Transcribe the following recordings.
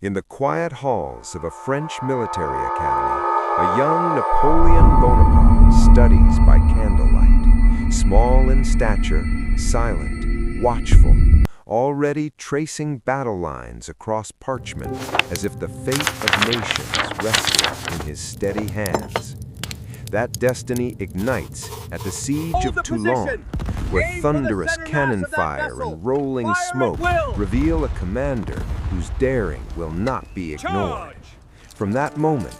In the quiet halls of a French military academy, a young Napoleon Bonaparte studies by candlelight, small in stature, silent, watchful, already tracing battle lines across parchment as if the fate of nations rested in his steady hands. That destiny ignites at the siege of Toulon, where thunderous cannon fire and rolling smoke reveal a commander whose daring will not be ignored. From that moment,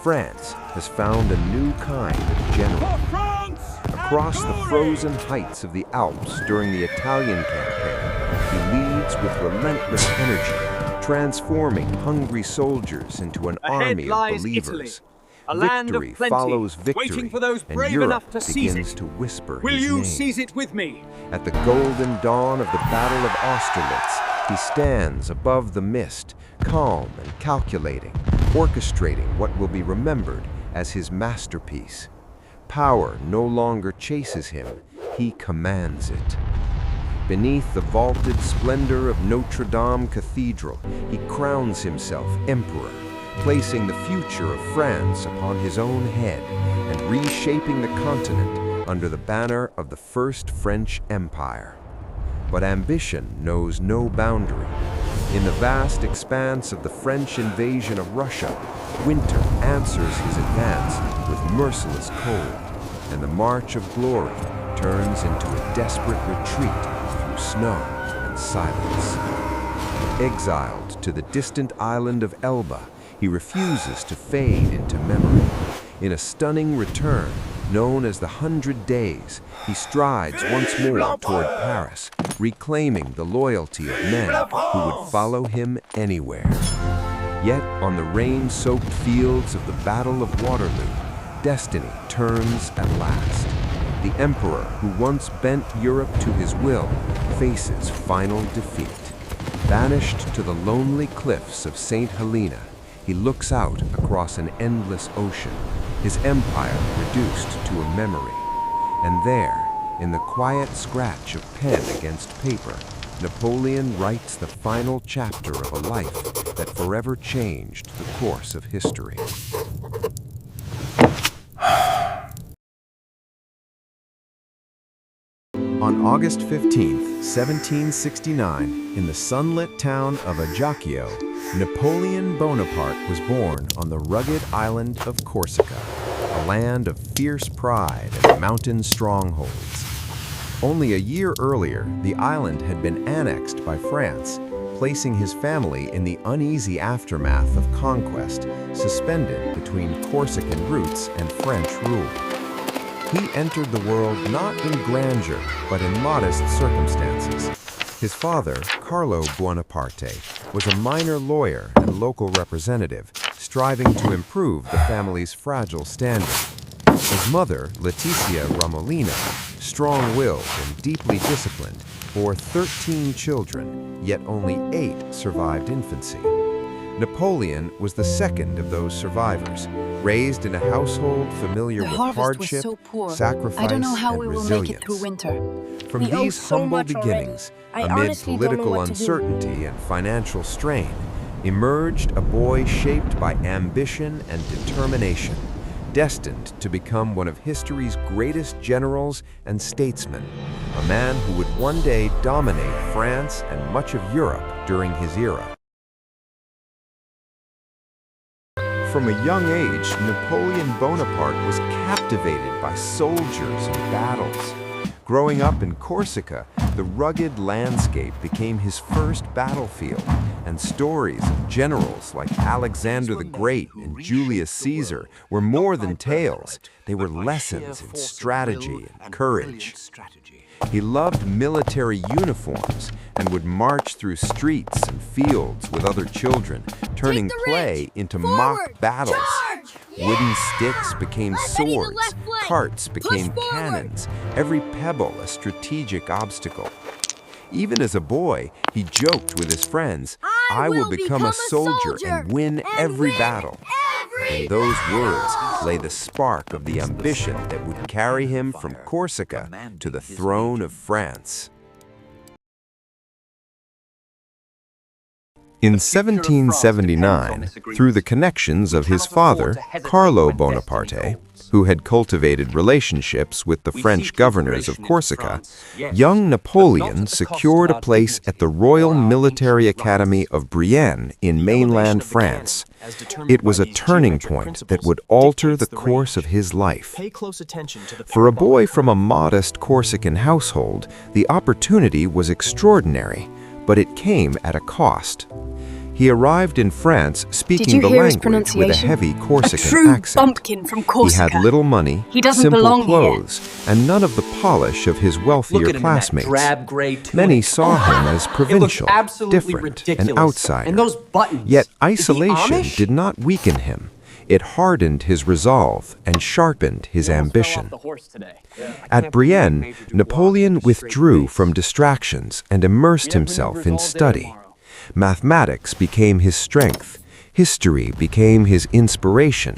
France has found a new kind of general. Across the frozen heights of the Alps during the Italian campaign, he leads with relentless energy, transforming hungry soldiers into an army of believers. A land of Victory plenty, follows victory, waiting for those and brave Europe enough to seize begins it. to whisper Will his you name. seize it with me? At the golden dawn of the Battle of Austerlitz, he stands above the mist, calm and calculating, orchestrating what will be remembered as his masterpiece. Power no longer chases him, he commands it. Beneath the vaulted splendor of Notre Dame Cathedral, he crowns himself emperor, placing the future of France upon his own head and reshaping the continent under the banner of the First French Empire. But ambition knows no boundary. In the vast expanse of the French invasion of Russia, winter answers his advance with merciless cold, and the march of glory turns into a desperate retreat through snow and silence. Exiled to the distant island of Elba, he refuses to fade into memory. In a stunning return, known as the 100 Days, he strides once more toward Paris, reclaiming the loyalty of men who would follow him anywhere. Yet, on the rain-soaked fields of the Battle of Waterloo, destiny turns at last. The emperor who once bent Europe to his will faces final defeat. Banished to the lonely cliffs of St. Helena, he looks out across an endless ocean, his empire reduced to a memory. And there, in the quiet scratch of pen against paper, Napoleon writes the final chapter of a life that forever changed the course of history. On August 15, 1769, in the sunlit town of Ajaccio, Napoleon Bonaparte was born on the rugged island of Corsica, a land of fierce pride and mountain strongholds. Only a year earlier, the island had been annexed by France, placing his family in the uneasy aftermath of conquest, suspended between Corsican roots and French rule. He entered the world not in grandeur, but in modest circumstances. His father, Carlo Buonaparte, was a minor lawyer and local representative, striving to improve the family's fragile standing. His mother, Letizia Ramolina, strong-willed and deeply disciplined, bore 13 children, yet only 8 survived infancy. Napoleon was the second of those survivors, raised in a household familiar with hardship, sacrifice, and resilience. From these humble beginnings, amid political uncertainty and financial strain, emerged a boy shaped by ambition and determination, destined to become one of history's greatest generals and statesmen, a man who would one day dominate France and much of Europe during his era. From a young age, Napoleon Bonaparte was captivated by soldiers and battles. Growing up in Corsica, the rugged landscape became his first battlefield, and stories of generals like Alexander the Great and Julius Caesar were more than tales. They were lessons in strategy and courage. He loved military uniforms and would march through streets and fields with other children, turning play into mock battles. Wooden sticks became swords, carts became cannons, every pebble a strategic obstacle. Even as a boy, he joked with his friends, "I will become a soldier and win every battle." In those words lay the spark of the ambition that would carry him from Corsica to the throne of France. In 1779, through the connections of his father, Carlo Bonaparte, who had cultivated relationships with the French governors of Corsica, young Napoleon secured a place at the Royal Military Academy of Brienne in mainland France. It was a turning point that would alter the course of his life. For a boy from a modest Corsican household, the opportunity was extraordinary, but it came at a cost. He arrived in France speaking the language with a heavy Corsican accent. Bumpkin from Corsica. He had little money, simple clothes, and none of the polish of his wealthier classmates. Many saw him as provincial, different, and outsider. Yet isolation did not weaken him. It hardened his resolve and sharpened his ambition. At Brienne, Napoleon withdrew from distractions and immersed himself in study. Mathematics became his strength. History became his inspiration.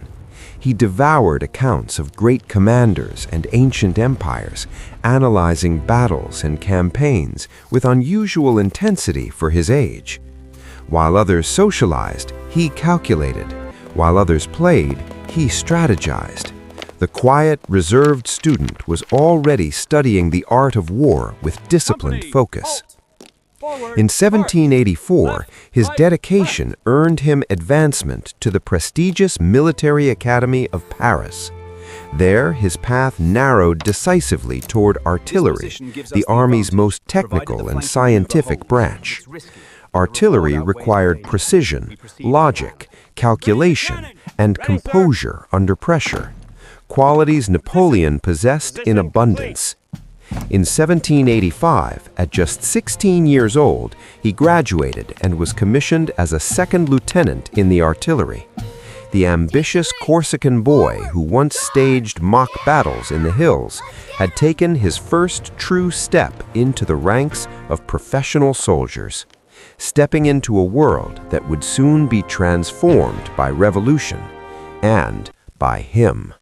He devoured accounts of great commanders and ancient empires, analyzing battles and campaigns with unusual intensity for his age. While others socialized, he calculated. While others played, he strategized. The quiet, reserved student was already studying the art of war with disciplined focus. In 1784, his dedication earned him advancement to the prestigious Military Academy of Paris. There, his path narrowed decisively toward artillery, the Army's most technical and scientific branch. Artillery required precision, logic, calculation, and composure under pressure, qualities Napoleon possessed in abundance. In 1785, at just 16 years old, he graduated and was commissioned as a second lieutenant in the artillery. The ambitious Corsican boy who once staged mock battles in the hills had taken his first true step into the ranks of professional soldiers, stepping into a world that would soon be transformed by revolution and by him.